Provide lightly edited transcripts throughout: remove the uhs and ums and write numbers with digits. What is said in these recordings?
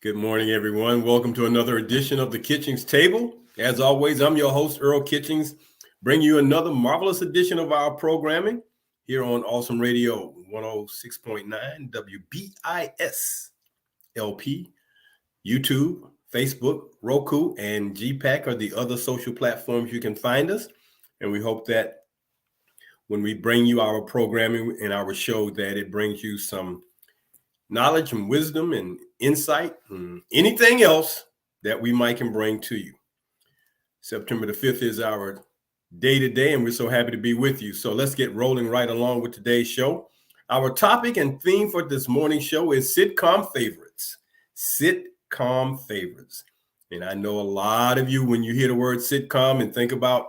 Good morning, everyone. Welcome to another edition of the Kitchings Table. As always, I'm your host, Earl Kitchings, bring you another marvelous edition of our programming here on Awesome Radio 106.9 WBIS LP, YouTube, Facebook, Roku, and GPAC are the other social platforms you can find us. And we hope that when we bring you our programming and our show, that it brings you some knowledge and wisdom and insight and anything else that we might can bring to you. September the 5th is our day today, and we're so happy to be with you. So let's get rolling right along with today's show. Our topic and theme for this morning's show is sitcom favorites. Sitcom favorites. And I know a lot of you, when you hear the word sitcom and think about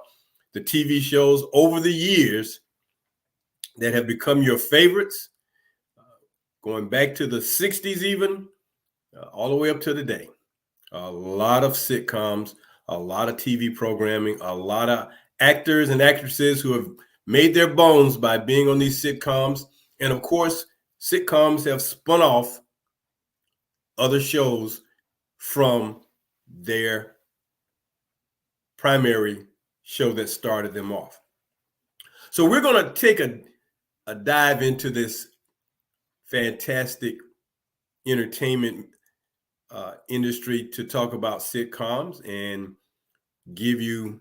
the TV shows over the years that have become your favorites, going back to the 60s even, all the way up to today. A lot of sitcoms, a lot of TV programming, a lot of actors and actresses who have made their bones by being on these sitcoms. And of course, sitcoms have spun off other shows from their primary show that started them off. So we're going to take a dive into this fantastic entertainment industry to talk about sitcoms and give you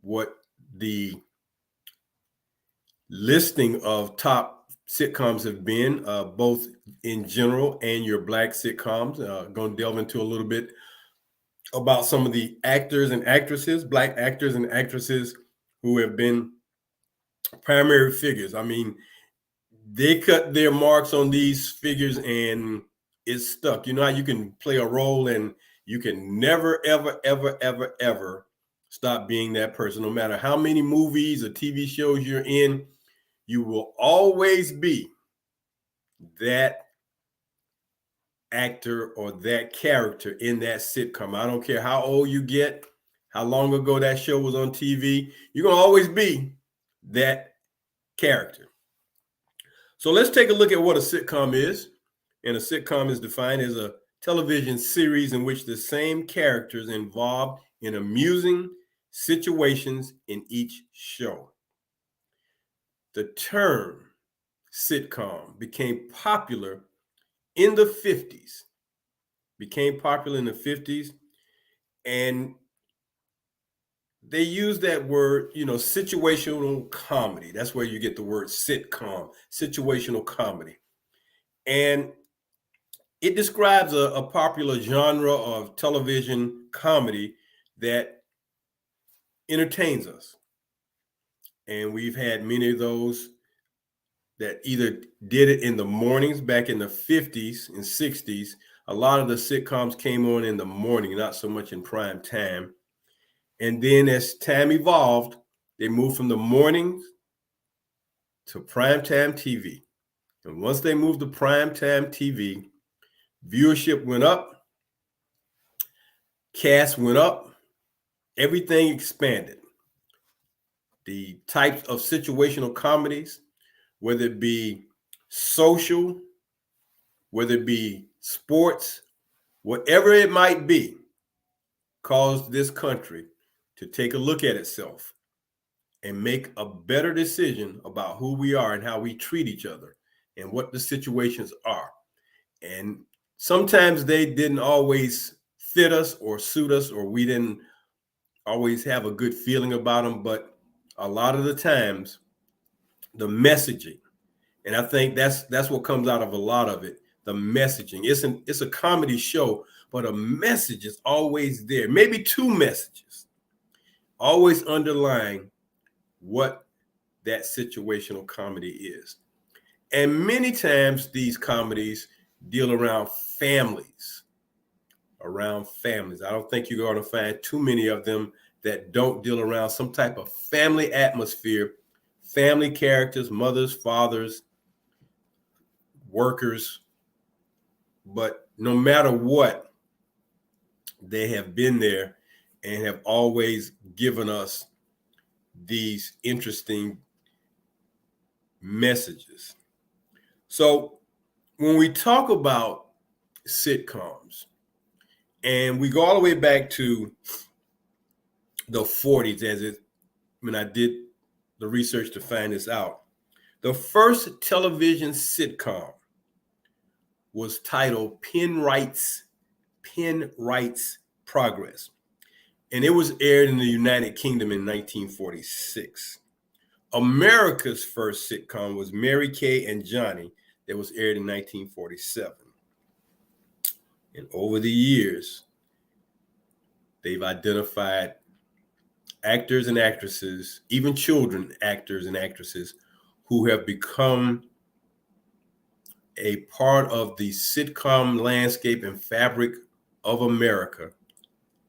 what the listing of top sitcoms have been, both in general and your Black sitcoms. Going to delve into a little bit about some of the actors and actresses, Black actors and actresses who have been primary figures. I mean, they cut their marks on these figures and it's stuck. You know how you can play a role and you can never, ever, ever, ever, ever stop being that person. No matter how many movies or TV shows you're in, you will always be that actor or that character in that sitcom. I don't care how old you get, how long ago that show was on TV, you're going to always be that character. So let's take a look at what a sitcom is. And a sitcom is defined as a television series in which the same characters involved in amusing situations in each show. The term sitcom became popular in the 50s. And they use that word, situational comedy. That's where you get the word sitcom, situational comedy. And it describes a popular genre of television comedy that entertains us. And we've had many of those that either did it in the mornings back in the 50s and 60s. A lot of the sitcoms came on in the morning, not so much in prime time. And then as time evolved, they moved from the mornings to primetime TV. And once they moved to primetime TV, viewership went up, cast went up, everything expanded. The types of situational comedies, whether it be social, whether it be sports, whatever it might be, caused this country to take a look at itself and make a better decision about who we are and how we treat each other and what the situations are. And sometimes they didn't always fit us or suit us, or we didn't always have a good feeling about them. But a lot of the times, the messaging, and I think that's what comes out of a lot of it, the messaging. It's a comedy show, but a message is always there. Maybe two messages, always underlying what that situational comedy is. And many times these comedies deal around families. I don't think you're going to find too many of them that don't deal around some type of family atmosphere, family characters, mothers, fathers, workers. But no matter what, they have been there and have always given us these interesting messages. So when we talk about sitcoms, And we go all the way back to the 40s, when I did the research to find this out. The first television sitcom was titled Penwright's Progress, and it was aired in the United Kingdom in 1946. America's first sitcom was Mary Kay and Johnny, that was aired in 1947. And over the years, they've identified actors and actresses, even children actors and actresses, who have become a part of the sitcom landscape and fabric of America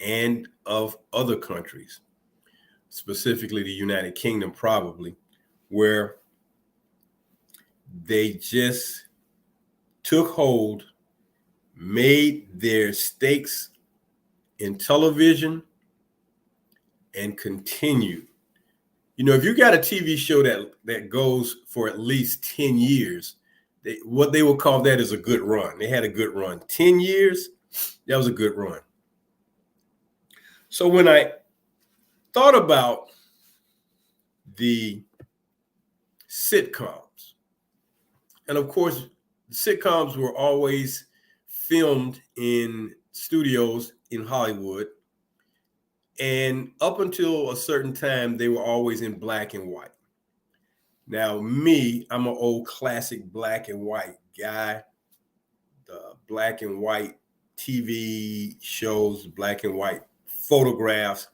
and of other countries, specifically the United Kingdom, probably, where they just took hold, made their stakes in television, and continued. You know, if you got a TV show that goes for at least 10 years, what they will call that is a good run. They had a good run. 10 years, that was a good run. So when I thought about the sitcoms, and of course, sitcoms were always filmed in studios in Hollywood. And up until a certain time, they were always in black and white. Now, me, I'm an old classic black and white guy. The black and white TV shows, black and white photographs.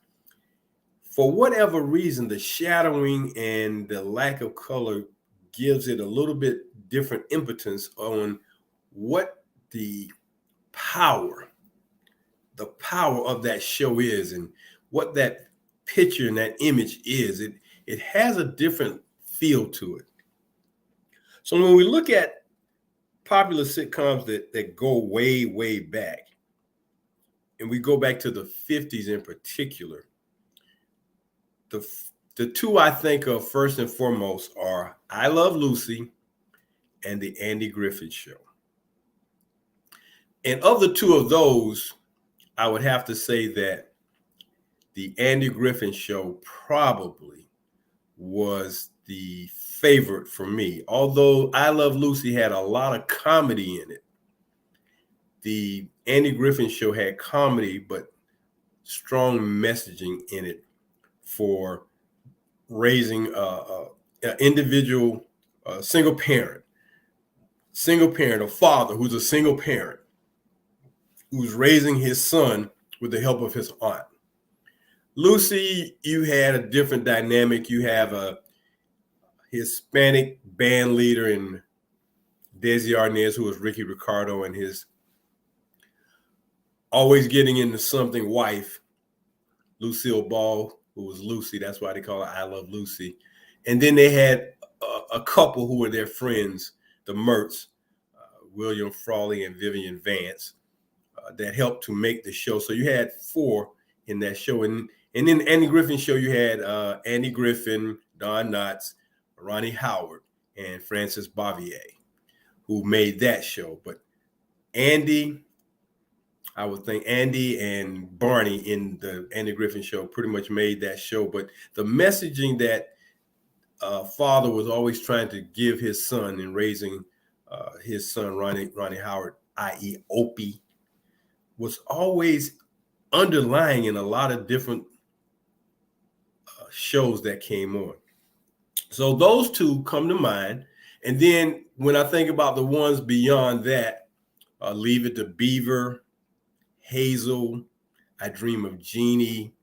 For whatever reason, the shadowing and the lack of color gives it a little bit different impotence on what the power of that show is and what that picture and that image is. It has a different feel to it. So when we look at popular sitcoms that go way, way back, and we go back to the 50s in particular, the two I think of first and foremost are I Love Lucy and The Andy Griffith Show. And of the two of those, I would have to say that The Andy Griffith Show probably was the favorite for me. Although I Love Lucy had a lot of comedy in it, the Andy Griffith Show had comedy, but strong messaging in it for raising an individual, single parent, a father who's a single parent, who's raising his son with the help of his aunt. Lucy, you had a different dynamic. You have a Hispanic band leader in Desi Arnaz, who was Ricky Ricardo, and his always getting into something wife, Lucille Ball, who was Lucy. That's why they call her I Love Lucy. And then they had a couple who were their friends, the Mertz, William Frawley and Vivian Vance, that helped to make the show. So you had four in that show. And in the Andy Griffith Show, you had Andy Griffin, Don Knotts, Ronnie Howard, and Francis Bavier, who made that show. But Andy, I would think Andy and Barney in the Andy Griffith Show pretty much made that show. But the messaging that father was always trying to give his son in raising his son, Ronnie Howard, i.e. Opie, was always underlying in a lot of different shows that came on. So those two come to mind. And then when I think about the ones beyond that, Leave It to Beaver, Hazel, I Dream of Jeannie,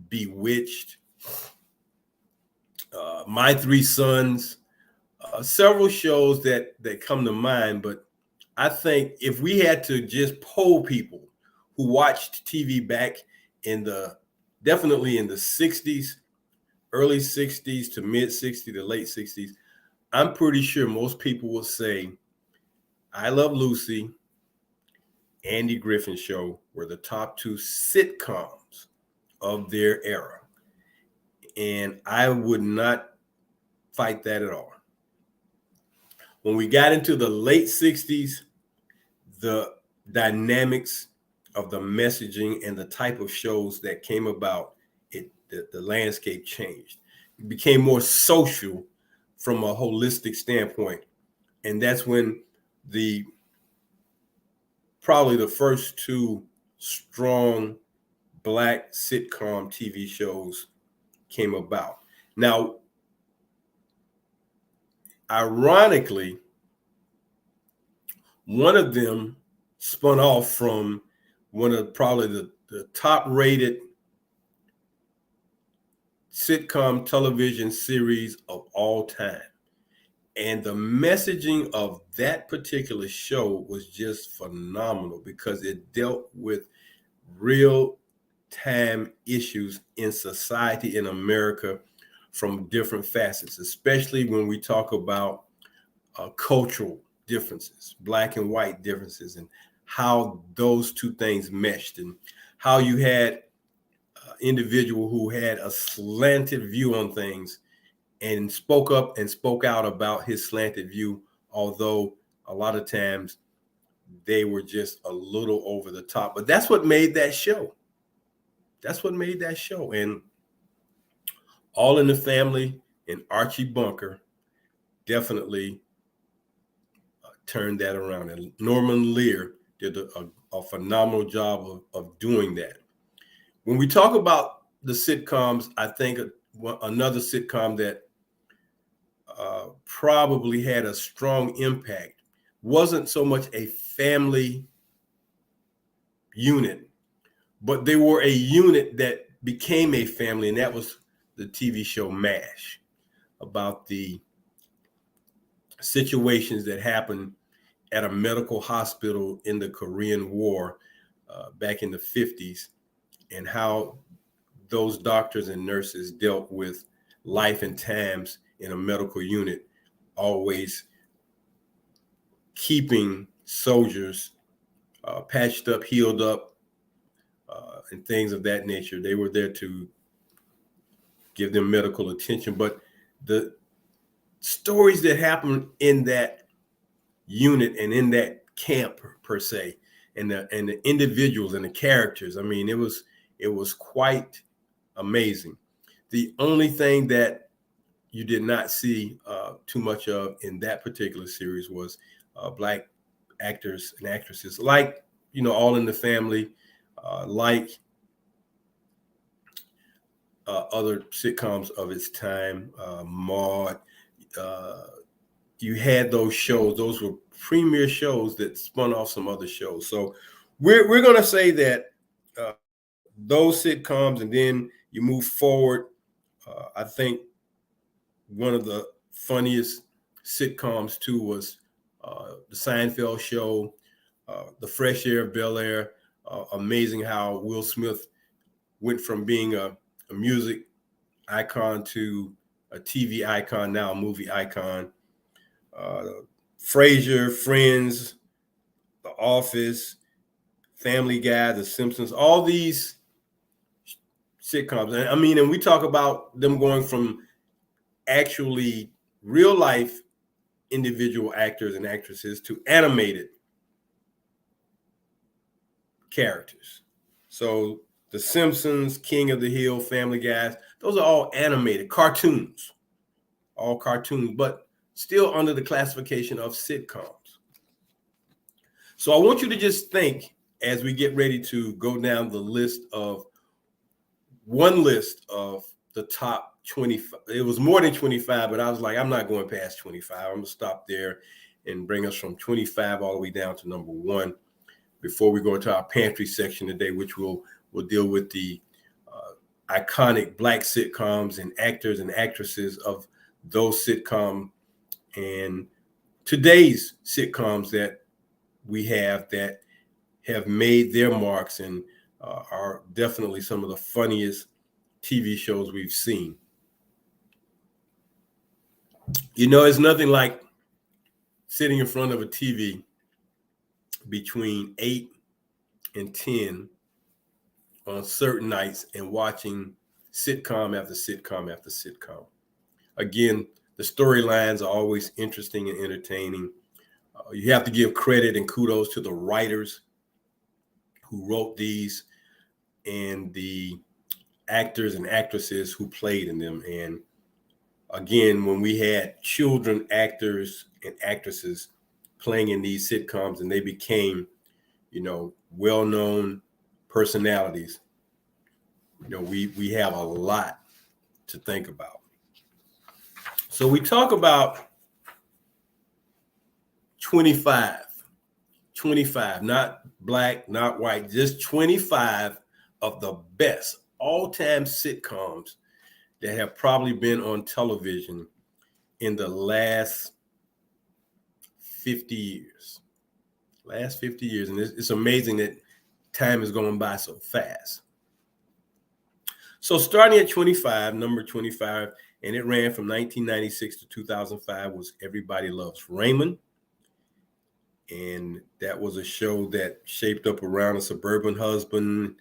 Bewitched, My Three Sons, several shows that come to mind. But I think if we had to just poll people who watched TV back definitely in the 60s, early 60s to mid 60s to late 60s, I'm pretty sure most people will say I Love Lucy, Andy Griffith Show were the top two sitcoms of their era. And I would not fight that at all. When we got into the late 60s, the dynamics of the messaging and the type of shows that came about, the landscape changed. It became more social from a holistic standpoint. And that's when the probably the first two strong Black sitcom TV shows came about. Now, ironically, one of them spun off from one of probably the top rated sitcom television series of all time. And the messaging of that particular show was just phenomenal because it dealt with real time issues in society in America from different facets, especially when we talk about cultural differences, Black and white differences, and how those two things meshed, and how you had an individual who had a slanted view on things and spoke up and spoke out about his slanted view, although a lot of times they were just a little over the top. But that's what made that show. That's what made that show. And All in the Family and Archie Bunker definitely turned that around. And Norman Lear did a phenomenal job of doing that. When we talk about the sitcoms, I think another sitcom that probably had a strong impact wasn't so much a family unit, but they were a unit that became a family, and that was the TV show MASH, about the situations that happened at a medical hospital in the Korean War back in the 50s, and how those doctors and nurses dealt with life and times in a medical unit, always keeping soldiers patched up, healed up, and things of that nature. They were there to give them medical attention. But the stories that happened in that unit and in that camp per se, and the individuals and the characters, I mean, it was quite amazing. The only thing that you did not see too much of in that particular series was Black actors and actresses, like, All in the Family, like other sitcoms of its time, Maude. You had those shows; those were premier shows that spun off some other shows. So we're going to say that those sitcoms, and then you move forward. I think one of the funniest sitcoms too was the Seinfeld show, The Fresh Air of Bel-Air. Amazing how Will Smith went from being a music icon to a TV icon, now a movie icon. Frasier, Friends, The Office, Family Guy, The Simpsons, all these sitcoms. And I mean, and we talk about them going from actually real life individual actors and actresses to animated characters. So The Simpsons, King of the Hill, Family Guys, those are all animated cartoons, all cartoons, but still under the classification of sitcoms. So I want you to just think, as we get ready to go down the list of the top 25. It was more than 25, but I was like, I'm not going past 25. I'm going to stop there and bring us from 25 all the way down to number 1 before we go into our pantry section today, which we'll deal with the iconic Black sitcoms and actors and actresses of those sitcoms and today's sitcoms that we have that have made their marks and are definitely some of the funniest TV shows we've seen. It's nothing like sitting in front of a TV between 8 and 10 on certain nights and watching sitcom after sitcom after sitcom. Again, the storylines are always interesting and entertaining. You have to give credit and kudos to the writers who wrote these and the actors and actresses who played in them. And again, when we had children actors and actresses playing in these sitcoms and they became, well-known personalities, we have a lot to think about. So we talk about 25, not black, not white, just 25 of the best all-time sitcoms that have probably been on television in the last 50 years. And it's amazing that time is going by so fast. So starting at 25, number 25, and it ran from 1996 to 2005, was Everybody Loves Raymond. And that was a show that shaped up around a suburban husband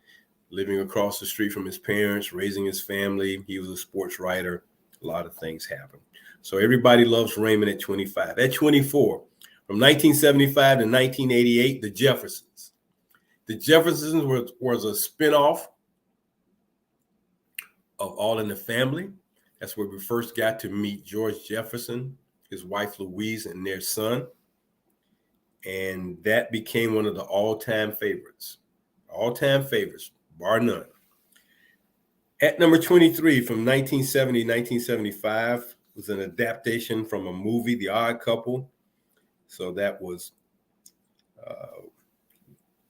living across the street from his parents, raising his family. He was a sports writer. A lot of things happened. So Everybody Loves Raymond at 25. At 24, from 1975 to 1988, The Jeffersons. The Jeffersons was a spinoff of All in the Family. That's where we first got to meet George Jefferson, his wife Louise, and their son. And that became one of the all-time favorites, bar none. At number 23, from 1970 to 1975, was an adaptation from a movie, The Odd Couple. So that was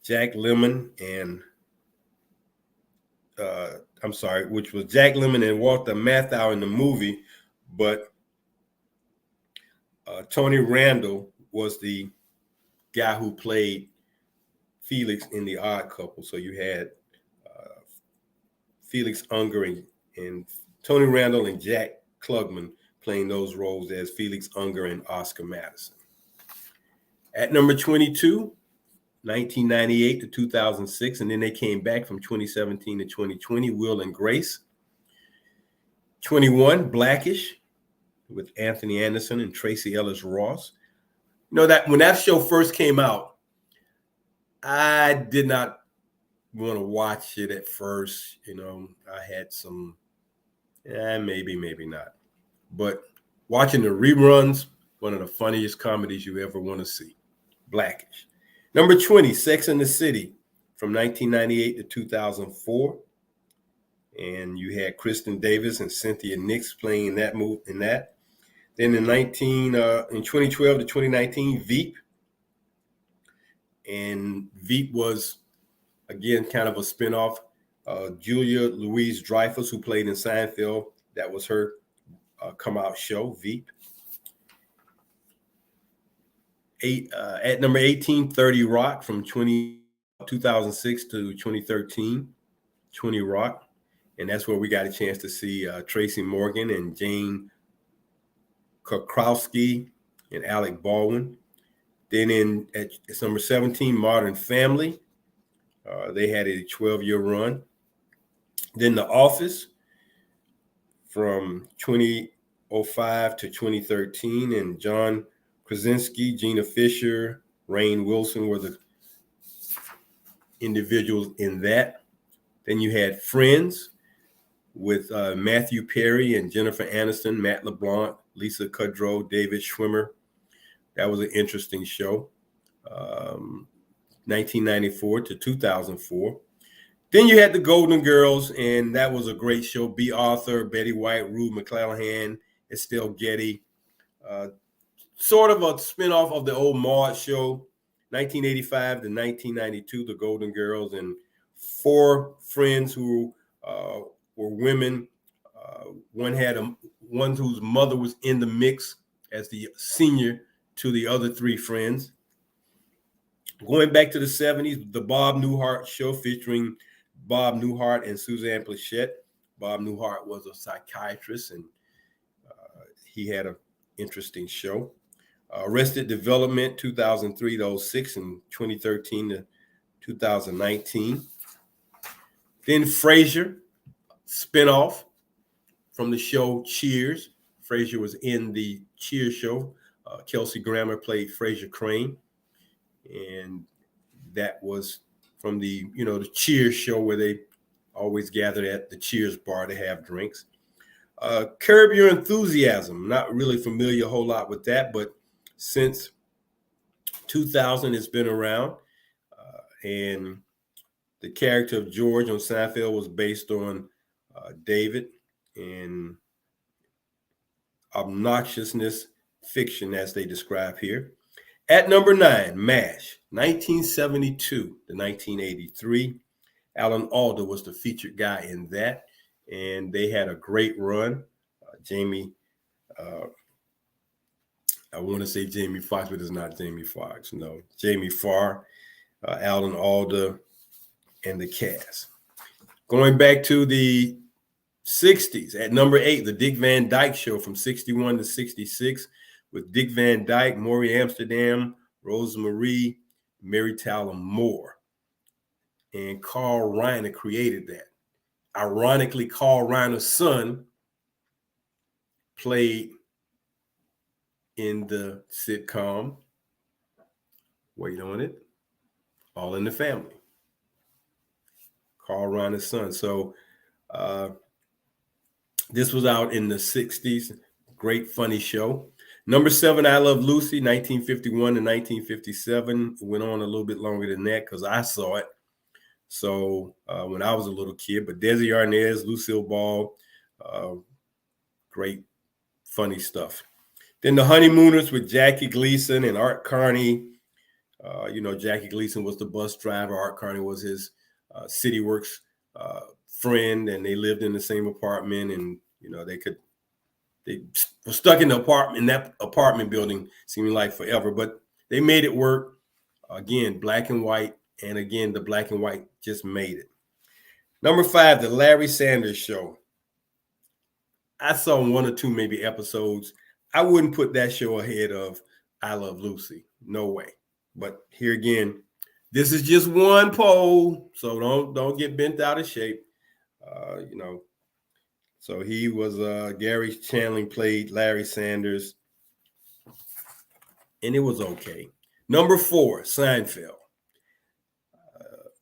Jack Lemmon and which was Jack Lemmon and Walter Matthau in the movie, but Tony Randall was the guy who played Felix in The Odd Couple. So you had Felix Unger and Tony Randall and Jack Klugman playing those roles as Felix Unger and Oscar Madison. At number 22, 1998 to 2006, and then they came back from 2017 to 2020, Will and Grace. 21, Blackish, with Anthony Anderson and Tracy Ellis Ross. That when that show first came out, I did not want to watch it at first. I had some, maybe not. But watching the reruns, one of the funniest comedies you ever want to see. Blackish. Number 20, Sex and the City, from 1998 to 2004. And you had Kristen Davis and Cynthia Nix playing in that movie. Then in 2012 to 2019, Veep. And Veep was, again, kind of a spinoff. Julia Louise-Dreyfus, who played in Seinfeld, that was her come-out show, Veep. At number 18, 30 Rock, from 2006 to 2013, 20 Rock. And that's where we got a chance to see Tracy Morgan and Jane Krakowski and Alec Baldwin. Then at number 17, Modern Family. They had a 12-year run. Then The Office from 2005 to 2013, and John Krasinski, Gina Fisher, Rainn Wilson were the individuals in that. Then you had Friends with Matthew Perry and Jennifer Aniston, Matt LeBlanc, Lisa Kudrow, David Schwimmer. That was an interesting show. 1994 to 2004. Then you had The Golden Girls, and that was a great show. B. Arthur, Betty White, Rue McClanahan, Estelle Getty. Sort of a spinoff of the old Maude show, 1985 to 1992, The Golden Girls, and four friends who were women. One whose mother was in the mix as the senior to the other three friends. Going back to the 70s, the Bob Newhart Show, featuring Bob Newhart and Suzanne Pleshette. Bob Newhart was a psychiatrist, and he had an interesting show. Arrested Development, 2003 to 06, and 2013 to 2019. Then Frasier, spinoff from the show Cheers. Frasier was in the Cheers show. Kelsey Grammer played Frasier Crane, and that was from the the Cheers show where they always gathered at the Cheers bar to have drinks. Curb Your Enthusiasm. Not really familiar a whole lot with that, but since 2000, it's been around. And the character of George on Seinfeld was based on David, and obnoxiousness fiction, as they describe here. At number 9, MASH, 1972 to 1983. Alan Alda was the featured guy in that, and they had a great run. Jamie, I want to say Jamie Foxx, but it's not Jamie Foxx. No, Jamie Farr, Alan Alda, and the cast. Going back to the 60s, at number 8, the Dick Van Dyke Show from 61 to 66 with Dick Van Dyke, Maury Amsterdam, Rosemarie, Mary Tyler Moore. And Carl Reiner created that. Ironically, Carl Reiner's son played in the sitcom, wait on it, All in the Family. Carl Reiner's son. So this was out in the 60s. Great, funny show. Number 7, I Love Lucy, 1951 to 1957. It went on a little bit longer than that because I saw it. So when I was a little kid, but Desi Arnaz, Lucille Ball, great, funny stuff. Then The Honeymooners with Jackie Gleason and Art Carney. Jackie Gleason was the bus driver. Art Carney was his City Works friend, and they lived in the same apartment. And they were stuck in that apartment building, seeming like forever. But they made it work. Again, black and white, and again, the black and white just made it. Number 5, The Larry Sanders Show. I saw 1 or 2 maybe episodes. I wouldn't put that show ahead of I Love Lucy. No way. But here again, this is just one poll, so don't get bent out of shape. So he was Gary Shandling played Larry Sanders, and it was okay. Number 4, Seinfeld.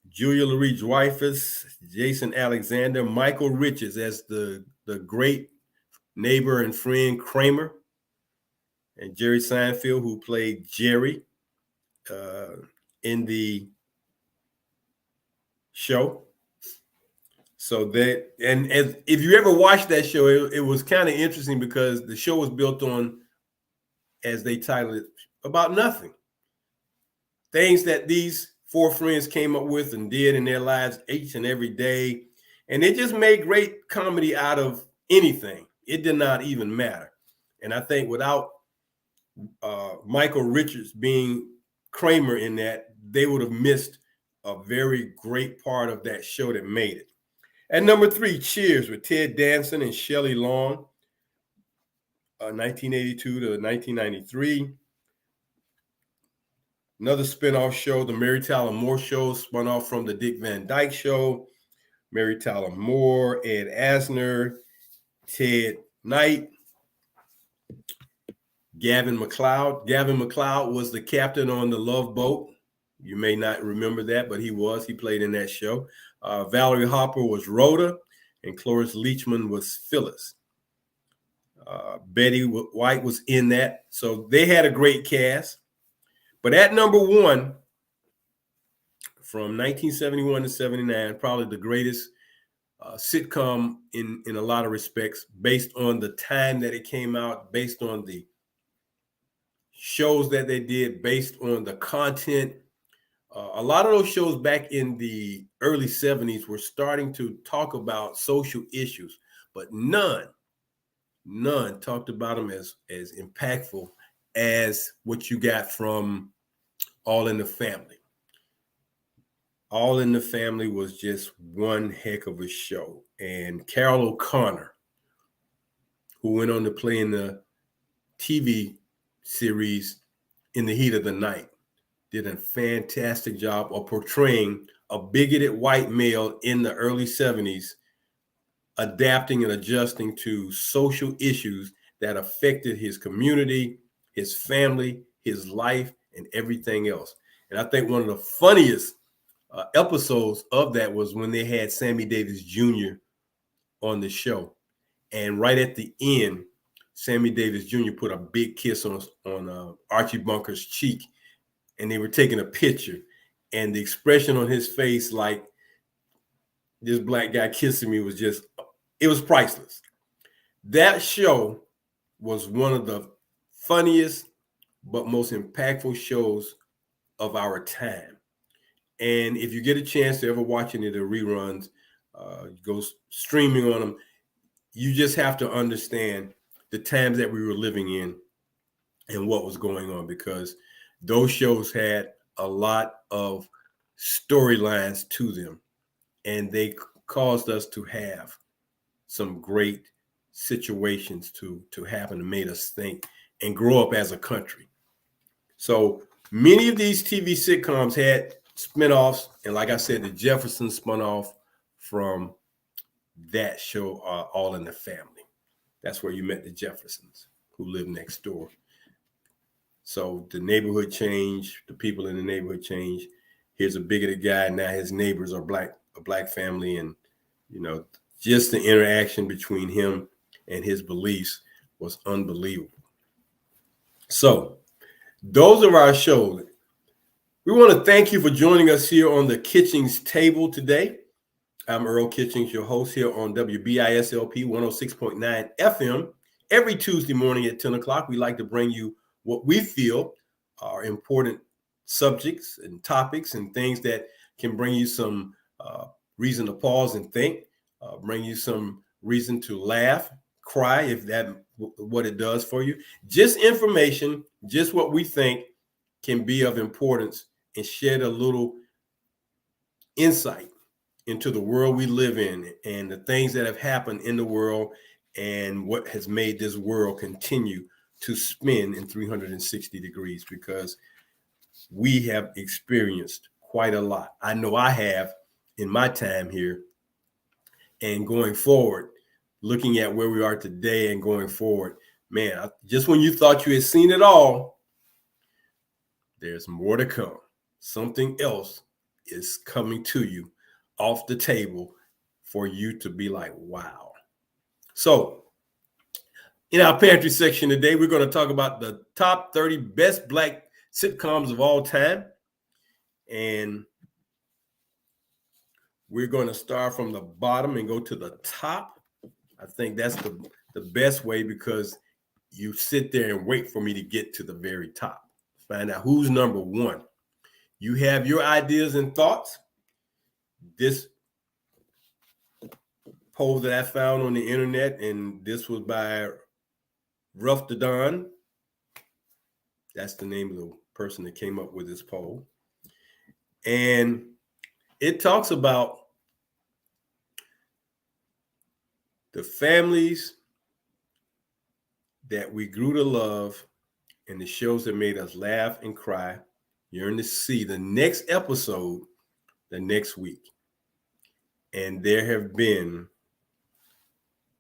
Julia Louis-Dreyfus, Jason Alexander, Michael Richards as the great neighbor and friend Kramer, and Jerry Seinfeld, who played Jerry in the show. So that, and if you ever watched that show, it was kind of interesting because the show was built on, as they titled it, about nothing. Things that these 4 friends came up with and did in their lives each and every day. And it just made great comedy out of anything. It did not even matter. And I think without Michael Richards being Kramer in that, they would have missed a very great part of that show that made it. At number 3, Cheers with Ted Danson and Shelley Long, 1982 to 1993. Another spinoff show, The Mary Tyler Moore Show, spun off from the Dick Van Dyke Show. Mary Tyler Moore, Ed Asner, Ted Knight, Gavin MacLeod. Gavin MacLeod was the captain on the Love Boat. You may not remember that, but he was. He played in that show. Valerie Harper was Rhoda, and Cloris Leachman was Phyllis. Betty White was in that. So they had a great cast. But at number 1, from 1971 to 79, probably the greatest sitcom in a lot of respects, based on the time that it came out, based on the shows that they did, based on the content. A lot of those shows back in the early 70s were starting to talk about social issues, but none talked about them as impactful as what you got from All in the Family. All in the Family was just one heck of a show. And Carol O'Connor, who went on to play in the TV series In the Heat of the Night, did a fantastic job of portraying a bigoted white male in the early 70s, adapting and adjusting to social issues that affected his community, his family, his life, and everything else. And I think one of the funniest episodes of that was when they had Sammy Davis Jr. on the show. And right at the end, Sammy Davis Jr. put a big kiss on Archie Bunker's cheek, and they were taking a picture. And the expression on his face, like this black guy kissing me, was just, it was priceless. That show was one of the funniest but most impactful shows of our time. And if you get a chance to ever watch any of the reruns, go streaming on them, you just have to understand the times that we were living in and what was going on, because those shows had a lot of storylines to them, and they caused us to have some great situations to happen and made us think and grow up as a country. So many of these TV sitcoms had spinoffs, and like I said, the Jeffersons spun off from that show, All in the Family. That's where you met the Jeffersons, who lived next door. So the neighborhood changed, the people in the neighborhood changed. Here's a bigoted guy, now his neighbors are a black family, and just the interaction between him and his beliefs was unbelievable. So those are our shows. We want to thank you for joining us here on the Kitchings Table today. I'm Earl Kitchings, your host here on WBISLP 106.9 FM. Every Tuesday morning at 10 o'clock, we like to bring you what we feel are important subjects and topics and things that can bring you some reason to pause and think, bring you some reason to laugh, cry, if that's what it does for you. Just information, just what we think can be of importance and shed a little insight into the world we live in and the things that have happened in the world and what has made this world continue to spin in 360 degrees, because we have experienced quite a lot. I know I have in my time here, and going forward, looking at where we are today and going forward, man, just when you thought you had seen it all, there's more to come. Something else is coming to you off the table for you to be like, wow. So in our pantry section today, we're going to talk about the top 30 best black sitcoms of all time. And we're going to start from the bottom and go to the top. I think that's the best way, because you sit there and wait for me to get to the very top. Find out who's number one. You have your ideas and thoughts. This poll that I found on the internet, and this was by Ruff the Don. That's the name of the person that came up with this poll. And it talks about the families that we grew to love and the shows that made us laugh and cry. You're going to see the next episode the next week. And there have been,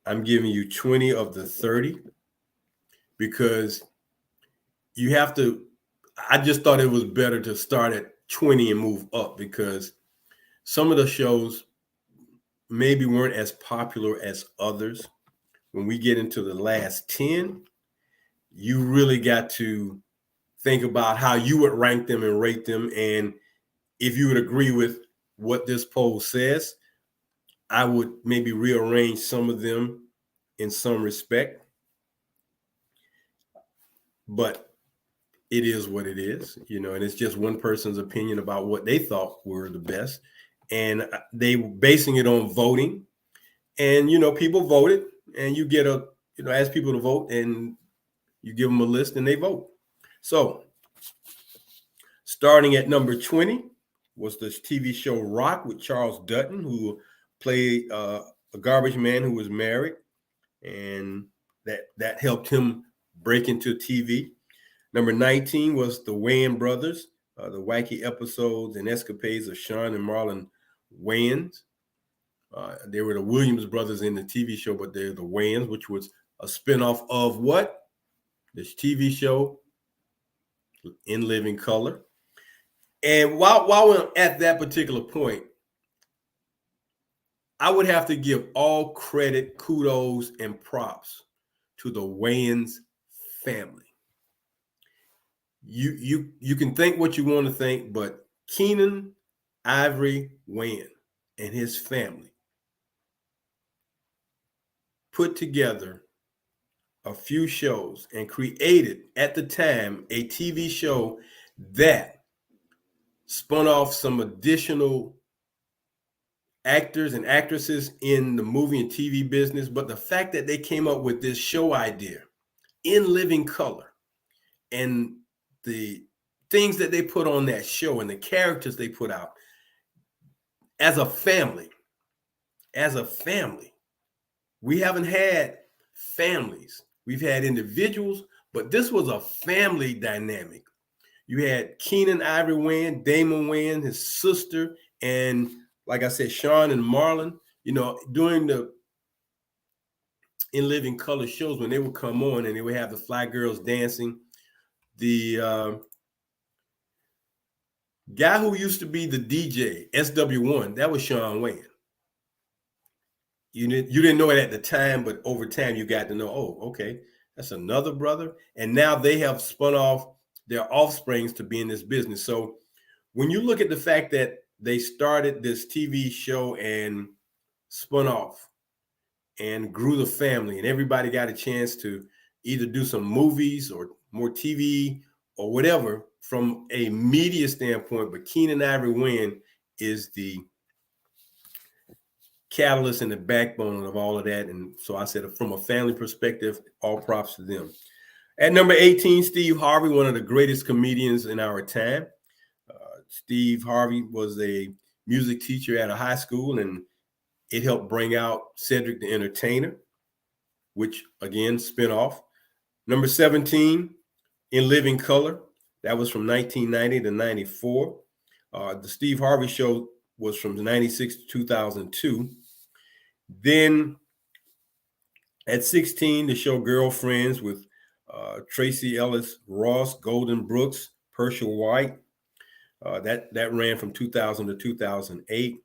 I'm giving you 20 of the 30, because you have to, I just thought it was better to start at 20 and move up, because some of the shows maybe weren't as popular as others. When we get into the last 10, you really got to think about how you would rank them and rate them. And if you would agree with what this poll says, I would maybe rearrange some of them in some respect. But it is what it is, and it's just one person's opinion about what they thought were the best. And they were basing it on voting. And, people voted, and you get ask people to vote, and you give them a list and they vote. So starting at number 20 was this TV show Rock with Charles Dutton, who played a garbage man who was married, and that helped him break into TV. Number 19 was the Wayans Brothers, the wacky episodes and escapades of Sean and Marlon Wayans. They were the Williams brothers in the TV show, but they're the Wayans, which was a spinoff of what? This TV show, In Living Color. And while we're at that particular point, I would have to give all credit, kudos, and props to the Wayans family. You can think what you want to think, but Keenan Ivory Wayans and his family put together a few shows and created at the time a TV show that spun off some additional actors and actresses in the movie and TV business. But the fact that they came up with this show idea in living color and the things that they put on that show and the characters they put out as a family, we haven't had families. We've had individuals, but this was a family dynamic. You had Keenan Ivory Wayans, Damon Wayans, his sister, and like I said, Sean and Marlon, during the In Living Color shows, when they would come on and they would have the fly girls dancing, the guy who used to be the DJ, SW1, that was Sean Wayans. You didn't know it at the time, but over time you got to know, oh, okay, that's another brother. And now they have spun off their offsprings to be in this business. So when you look at the fact that they started this TV show and spun off and grew the family, and everybody got a chance to either do some movies or more TV or whatever from a media standpoint, but Keenan Ivory Wayans is the catalyst and the backbone of all of that. And so I said, from a family perspective, all props to them. At number 18, Steve Harvey, one of the greatest comedians in our time. Steve Harvey was a music teacher at a high school, and it helped bring out Cedric the Entertainer, which, again, spin off. Number 17, In Living Color. That was from 1990 to 94. The Steve Harvey Show was from 96 to 2002. Then at 16, the show Girlfriends with Tracy Ellis Ross, Golden Brooks, Herschel White. That ran from 2000 to 2008.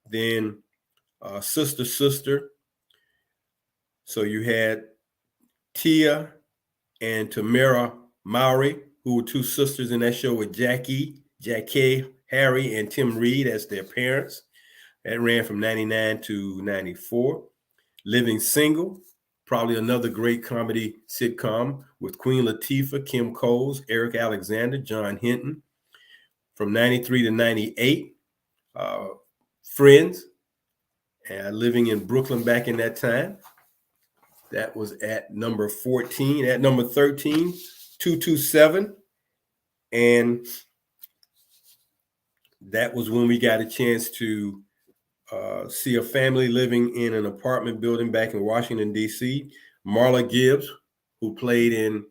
Then Sister Sister. So you had Tia and Tamara Mowry, who were two sisters in that show with Jackie, Harry, and Tim Reed as their parents. That ran from 99 to 94. Living Single, probably another great comedy sitcom with Queen Latifah, Kim Coles, Eric Alexander, John Hinton. From 93 to 98. Friends, living in Brooklyn back in that time. That was at number 14. At number 13, 227. And that was when we got a chance to see a family living in an apartment building back in Washington, D.C. Marla Gibbs, who played in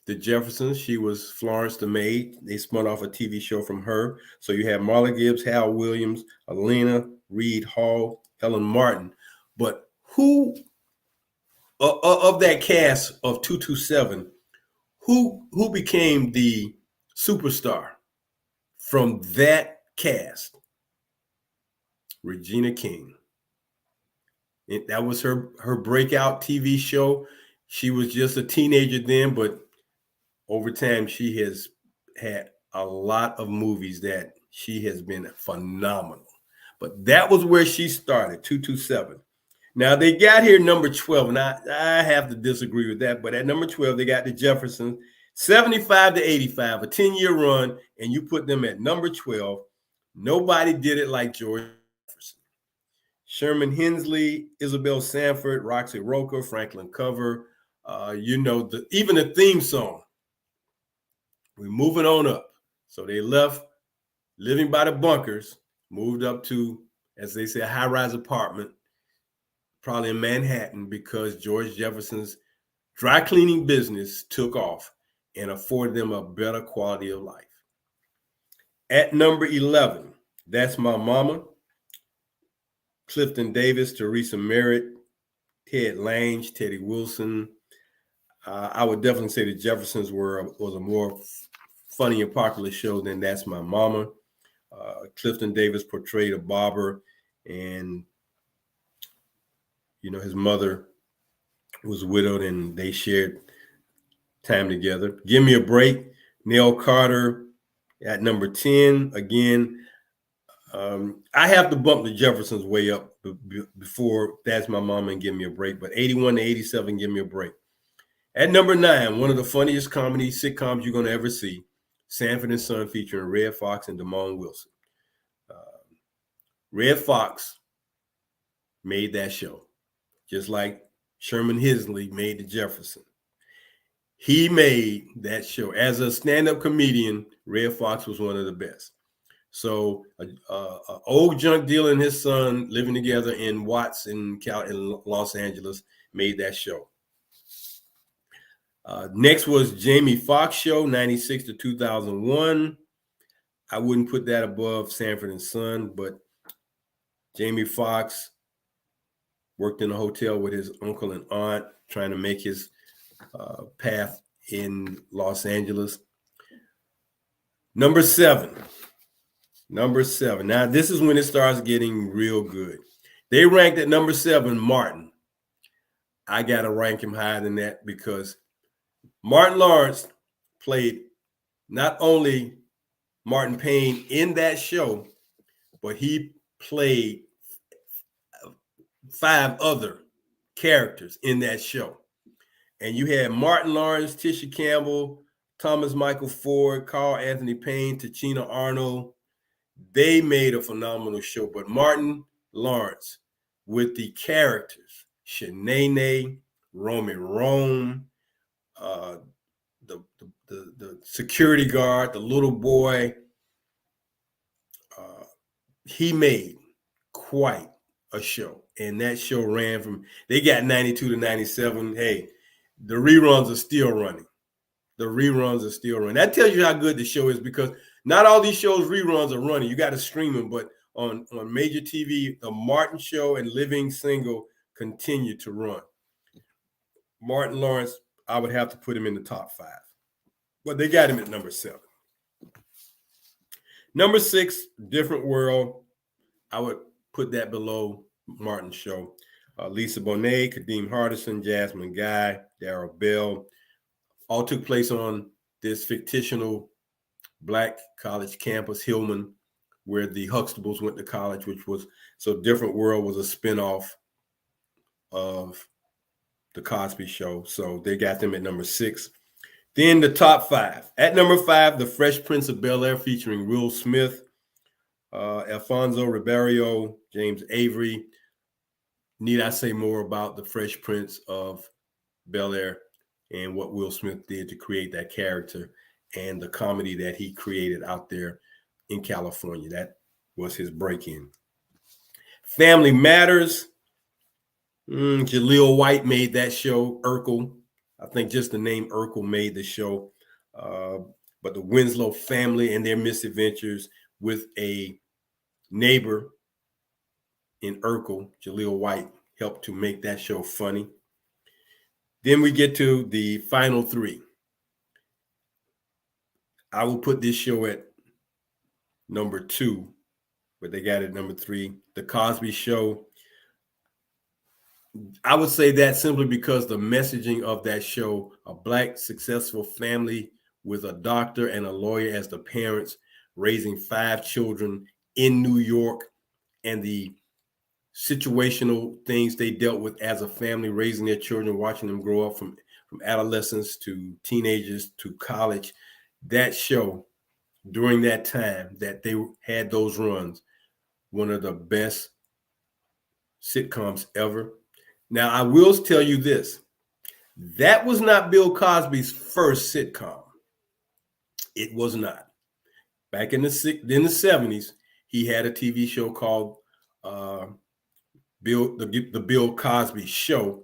The Jeffersons. She was Florence the maid. They spun off a TV show from her. So you have Marla Gibbs, Hal Williams, Alena Reed Hall, Helen Martin. But who of that cast of 227, who became the superstar from that cast? Regina King. That was her breakout TV show. She was just a teenager then, but over time she has had a lot of movies that she has been phenomenal. But that was where she started, 227. Now they got here number 12, and I have to disagree with that. But at number 12, they got the Jeffersons, 75 to 85, a 10-year run, and you put them at number 12. Nobody did it like George Jefferson. Sherman Hensley, Isabel Sanford, Roxy Roker, Franklin Cover, even the theme song. We're moving on up. So they left living by the bunkers, moved up to, as they say, a high-rise apartment, probably in Manhattan, because George Jefferson's dry cleaning business took off and afforded them a better quality of life. At number 11, That's My Mama. Clifton Davis, Teresa Merritt, Ted Lange, Teddy Wilson. I would definitely say the Jeffersons was a more funny and popular show than That's My Mama. Clifton Davis portrayed a barber, and his mother was widowed, and they shared time together. Give Me a Break, Nell Carter at number 10. Again, I have to bump the Jeffersons way up before That's My Mama and Give Me a Break, but 81 to 87, Give Me a Break. At number 9, one of the funniest comedy sitcoms you're going to ever see, Sanford and Son, featuring Red Fox and Damon Wilson. Red Fox made that show, just like Sherman Hisley made the Jefferson. He made that show. As a stand-up comedian, Red Fox was one of the best. So, old junk dealer and his son living together in Watts in Los Angeles made that show. Next was Jamie Foxx Show, 96 to 2001. I wouldn't put that above Sanford and Son, but Jamie Foxx worked in a hotel with his uncle and aunt, trying to make his path in Los Angeles. Number seven. Now, this is when it starts getting real good. They ranked at number 7, Martin. I got to rank him higher than that because Martin Lawrence played not only Martin Payne in that show, but he played 5 other characters in that show. And you had Martin Lawrence, Tisha Campbell, Thomas Michael Ford, Carl Anthony Payne, Tachina Arnold. They made a phenomenal show. But Martin Lawrence with the characters, Shanae, Romy Rome, the security guard, the little boy, he made quite a show. And that show ran from, they got 92 to 97. Hey, the reruns are still running. That tells you how good the show is, because not all these shows reruns are running. You got to stream them, but on major TV, the Martin Show and Living Single continue to run. Martin Lawrence, I would have to put him in the top 5, but they got him at number 7. Number 6, Different World. I would put that below Martin Show. Lisa Bonet, Kadeem Hardison, Jasmine Guy, Darryl Bell, all took place on this fictional Black college campus, Hillman, where the Huxtables went to college, so Different World was a spinoff of the Cosby Show. So they got them at number 6. Then the top 5. At number 5, The Fresh Prince of Bel-Air, featuring Will Smith, Alfonso Ribeiro, James Avery. Need I say more about The Fresh Prince of Bel-Air and what Will Smith did to create that character and the comedy that he created out there in California? That was his break-in. Family Matters. Jaleel White made that show. Urkel. I think just the name Urkel made the show. But the Winslow family and their misadventures with a neighbor in Urkel, Jaleel White, helped to make that show funny. Then we get to the final 3. I will put this show at number 2, but they got it at number 3. The Cosby Show. I would say that simply because the messaging of that show, a Black successful family with a doctor and a lawyer as the parents, raising 5 children in New York, and the situational things they dealt with as a family, raising their children, watching them grow up from adolescence to teenagers to college. That show, during that time that they had those runs, one of the best sitcoms ever. Now, I will tell you this. That was not Bill Cosby's first sitcom. It was not. Back in the 70s, he had a TV show called the Bill Cosby Show,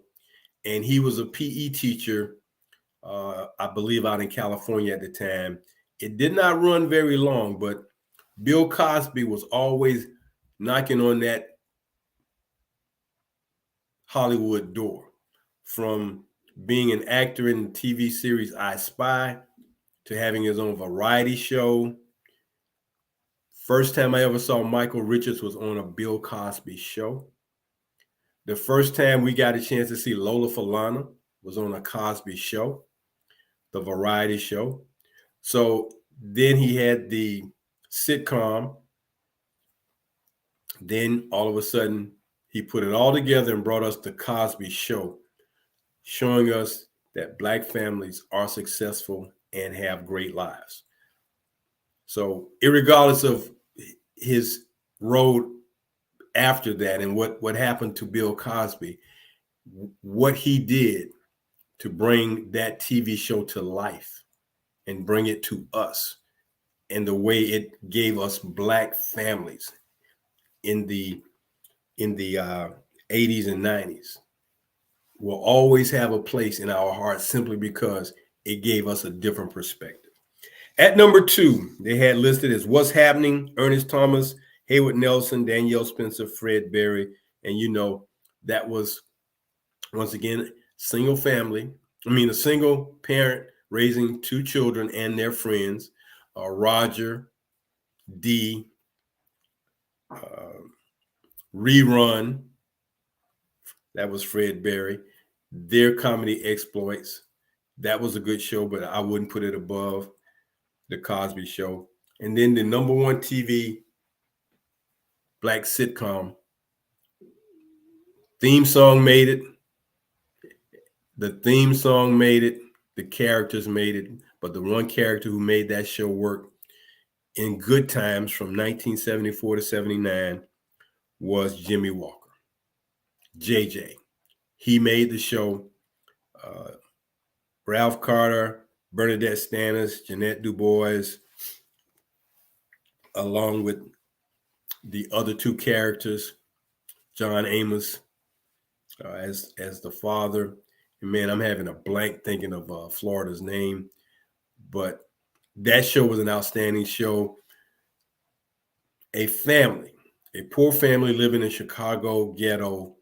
and he was a PE teacher, I believe out in California at the time. It did not run very long, but Bill Cosby was always knocking on that Hollywood door, from being an actor in the TV series I Spy to having his own variety show. First time I ever saw Michael Richards was on a Bill Cosby show. The first time we got a chance to see Lola Falana was on a Cosby show, the variety show. So then he had the sitcom. Then all of a sudden, he put it all together and brought us the Cosby Show, showing us that Black families are successful and have great lives. So, irregardless of his road after that and what happened to Bill Cosby, what he did to bring that TV show to life and bring it to us, and the way it gave us Black families in the 80s and 90s will always have a place in our hearts simply because it gave us a different perspective. At number 2, they had listed as What's Happening, Ernest Thomas, Haywood Nelson, Danielle Spencer, Fred Berry. And that was, once again, a single parent raising 2 children and their friends, Roger, Dee, Rerun, that was Fred Berry, their comedy exploits. That was a good show, but I wouldn't put it above the Cosby Show. And then the number 1 TV Black sitcom, theme song made it. The theme song made it. The characters made it. But the one character who made that show work in good times from 1974 to 79 was Jimmy Walker. JJ. He made the show. Ralph Carter, Bernadette Stannis, Jeanette Du Bois, along with the other 2 characters, John Amos as the father. And man, I'm having a blank thinking of Florida's name. But that show was an outstanding show. A poor family living in Chicago ghetto,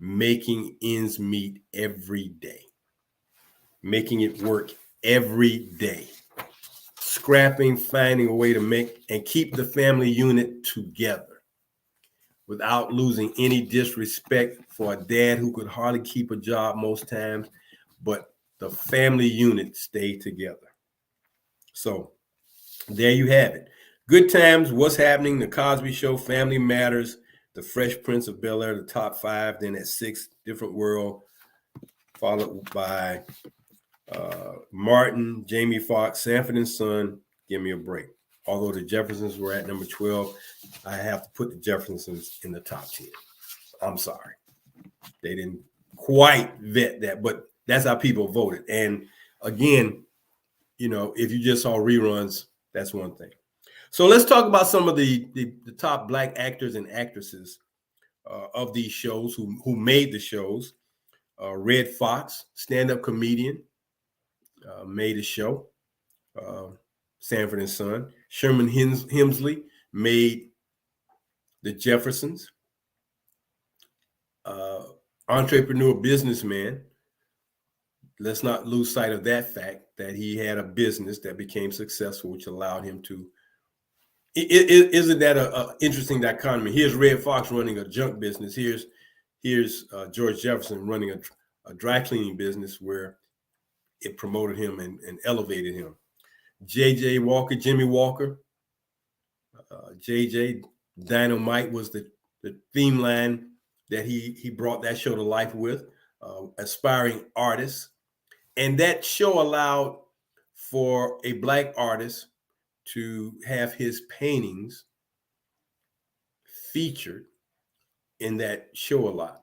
making ends meet every day, making it work every day, scrapping, finding a way to make and keep the family unit together without losing any disrespect for a dad who could hardly keep a job most times, but the family unit stayed together. So there you have it. Good Times, What's Happening, The Cosby Show, Family Matters, The Fresh Prince of Bel-Air, the top 5. Then at 6, Different World, followed by Martin, Jamie Foxx, Sanford and Son, Give Me a Break. Although the Jeffersons were at number 12, I have to put the Jeffersons in the top 10. I'm sorry. They didn't quite vet that, but that's how people voted. And again, if you just saw reruns, that's one thing. So let's talk about some of the top Black actors and actresses of these shows who made the shows. Red Fox, stand-up comedian, made a show. Sanford and Son. Sherman Hemsley made the Jeffersons. Entrepreneur businessman. Let's not lose sight of that fact that he had a business that became successful, which allowed him to. Isn't that an interesting dichotomy? Here's Red Fox running a junk business. Here's George Jefferson running a dry cleaning business where it promoted him and elevated him. J.J. Walker, Jimmy Walker, J.J. Dynamite was the theme line that he brought that show to life with, aspiring artists. And that show allowed for a Black artist to have his paintings featured in that show a lot.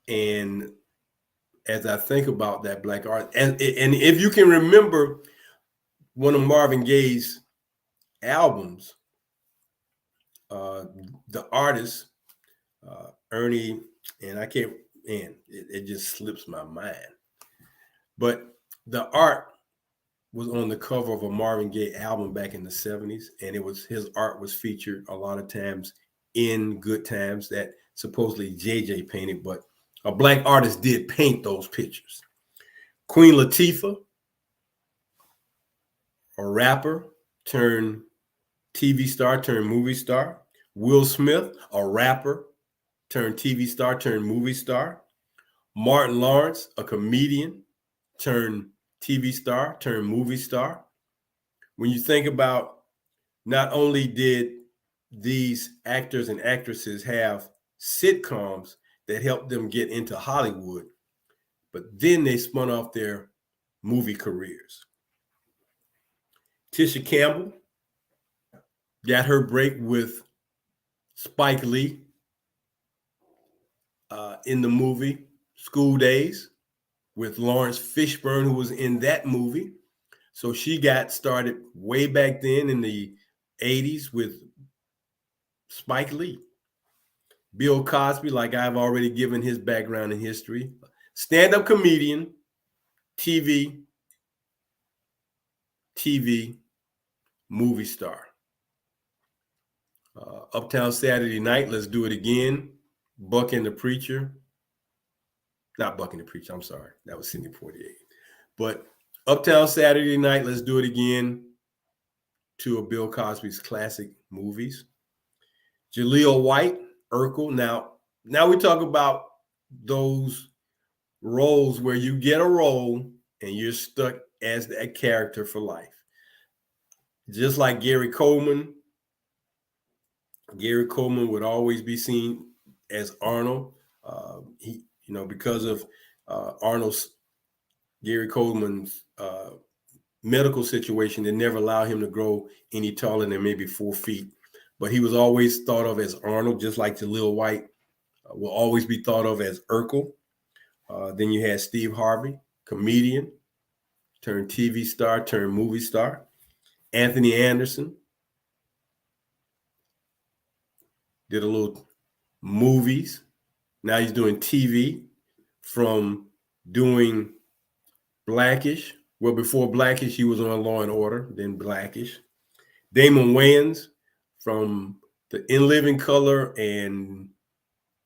And as I think about that Black art, and if you can remember one of Marvin Gaye's albums, the artist, Ernie, and I can't, and it just slips my mind. But the art was on the cover of a Marvin Gaye album back in the 70s, and his art was featured a lot of times in Good Times that supposedly JJ painted, but a Black artist did paint those pictures. Queen Latifah, a rapper turned TV star turned movie star. Will Smith, a rapper turned TV star turned movie star. Martin Lawrence, a comedian turned TV star turned movie star. When you think about, not only did these actors and actresses have sitcoms that helped them get into Hollywood, but then they spun off their movie careers. Tisha Campbell got her break with Spike Lee in the movie School Days with Lawrence Fishburne, who was in that movie. So she got started way back then in the 80s with Spike Lee. Bill Cosby, like I've already given his background and history, stand-up comedian, TV, movie star. Uptown Saturday Night, Let's Do It Again, Buck and the Preacher. Not Buck and the Preacher, I'm sorry. That was Sidney Poitier. But Uptown Saturday Night, Let's Do It Again, two of Bill Cosby's classic movies. Jaleel White, Urkel. Now we talk about those roles where you get a role and you're stuck as that character for life. Just like Gary Coleman would always be seen as Arnold. Because of Gary Coleman's medical situation, they never allowed him to grow any taller than maybe 4 feet. But he was always thought of as Arnold, just like Jaleel White will always be thought of as Urkel. Then you had Steve Harvey, comedian, turned TV star, turned movie star. Anthony Anderson did a little movies. Now he's doing TV, from doing Blackish. Well, before Blackish, he was on Law and Order, then Blackish. Damon Wayans, from the In Living Color and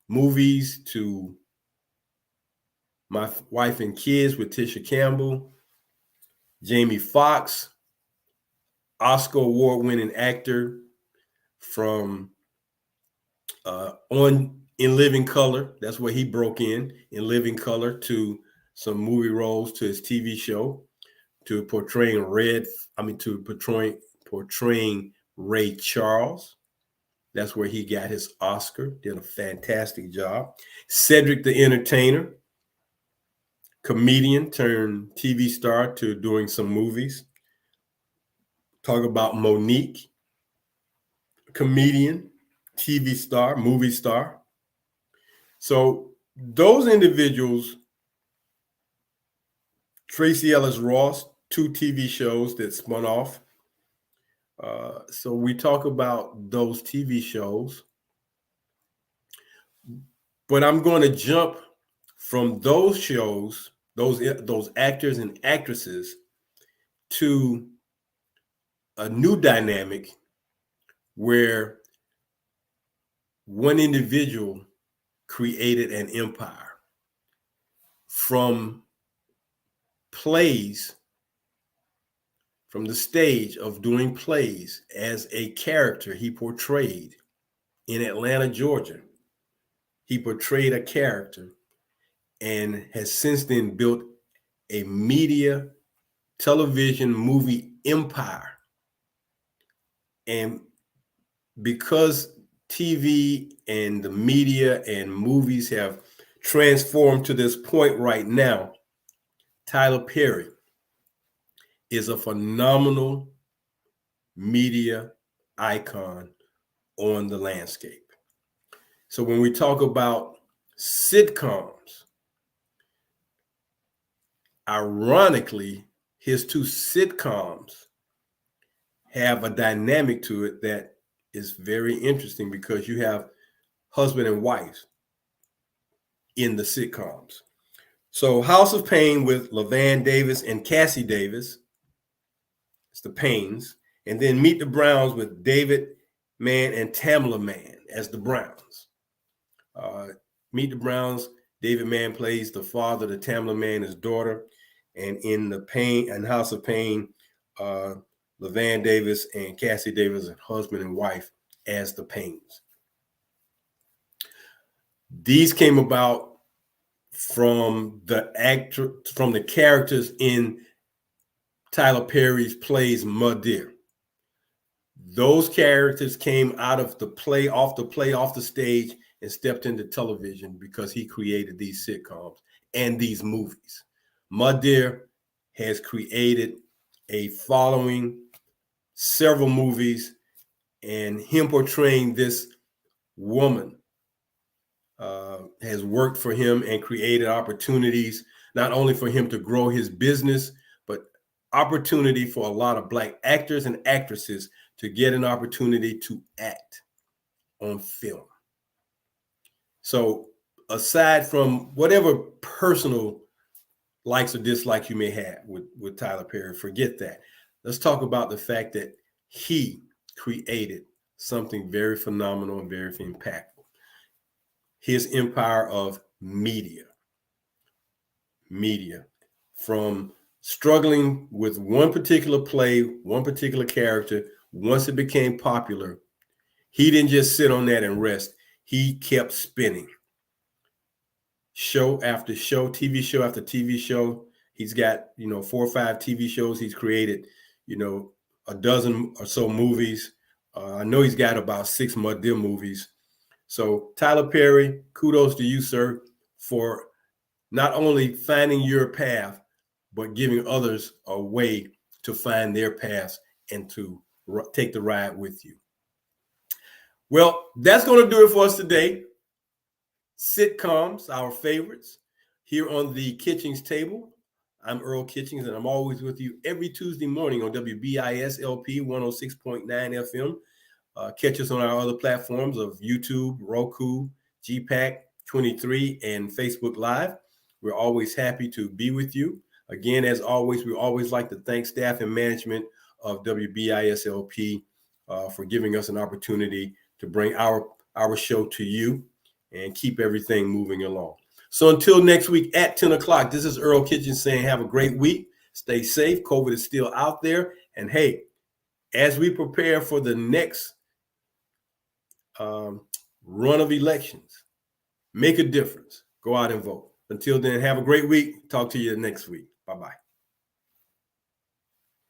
movies to My Wife and Kids with Tisha Campbell. Jamie Foxx, Oscar award-winning actor, from on In Living Color. That's where he broke in Living Color, to some movie roles, to his TV show, to portraying Ray Charles. That's where he got his Oscar. Did a fantastic job. Cedric the Entertainer, comedian turned TV star, to doing some movies. Talk about Monique, comedian, TV star, movie star. So those individuals, Tracy Ellis Ross, 2 TV shows that spun off. So we talk about those TV shows, but I'm going to jump from those shows, those actors and actresses, to a new dynamic where one individual created an empire. From plays, from the stage of doing plays as a character he portrayed in Atlanta, Georgia. He portrayed a character and has since then built a media, television, movie empire. And because TV and the media and movies have transformed to this point right now, Tyler Perry is a phenomenal media icon on the landscape. So when we talk about sitcoms, ironically, his 2 sitcoms have a dynamic to it that is very interesting, because you have husband and wife in the sitcoms. So House of Pain with LaVan Davis and Cassie Davis, it's the Paynes. And then Meet the Browns with David Mann and Tamla Mann as the Browns. Meet the Browns, David Mann plays the father to Tamla Mann, his daughter. And in the Pain and House of Pain, LaVan Davis and Cassie Davis, husband and wife, as the Pains. These came about from the characters in Tyler Perry's plays Mud Deer. Those characters came out of the play, off the stage, and stepped into television because he created these sitcoms and these movies. Mud Deer has created a following, several movies, and him portraying this woman has worked for him and created opportunities, not only for him to grow his business, but opportunity for a lot of Black actors and actresses to get an opportunity to act on film. So aside from whatever personal likes or dislikes you may have with Tyler Perry, forget that. Let's talk about the fact that he created something very phenomenal and very impactful. His empire of media, from struggling with one particular play, one particular character. Once it became popular, he didn't just sit on that and rest. He kept spinning. Show after show, TV show after TV show. He's got, 4 or 5 TV shows he's created, a dozen or so movies. I know he's got about 6 Mud Deer movies. So Tyler Perry, kudos to you, sir, for not only finding your path, but giving others a way to find their paths and to take the ride with you. Well, that's going to do it for us today. Sitcoms, our favorites, here on the Kitchings Table. I'm Earl Kitchings, and I'm always with you every Tuesday morning on WBISLP 106.9 FM. Catch us on our other platforms of YouTube, Roku, GPAC 23, and Facebook Live. We're always happy to be with you. Again, as always, we always like to thank staff and management of WBISLP for giving us an opportunity to bring our show to you and keep everything moving along. So until next week at 10 o'clock, this is Earl Kitchens saying have a great week. Stay safe. COVID is still out there. And hey, as we prepare for the next run of elections, make a difference. Go out and vote. Until then, have a great week. Talk to you next week. Bye-bye.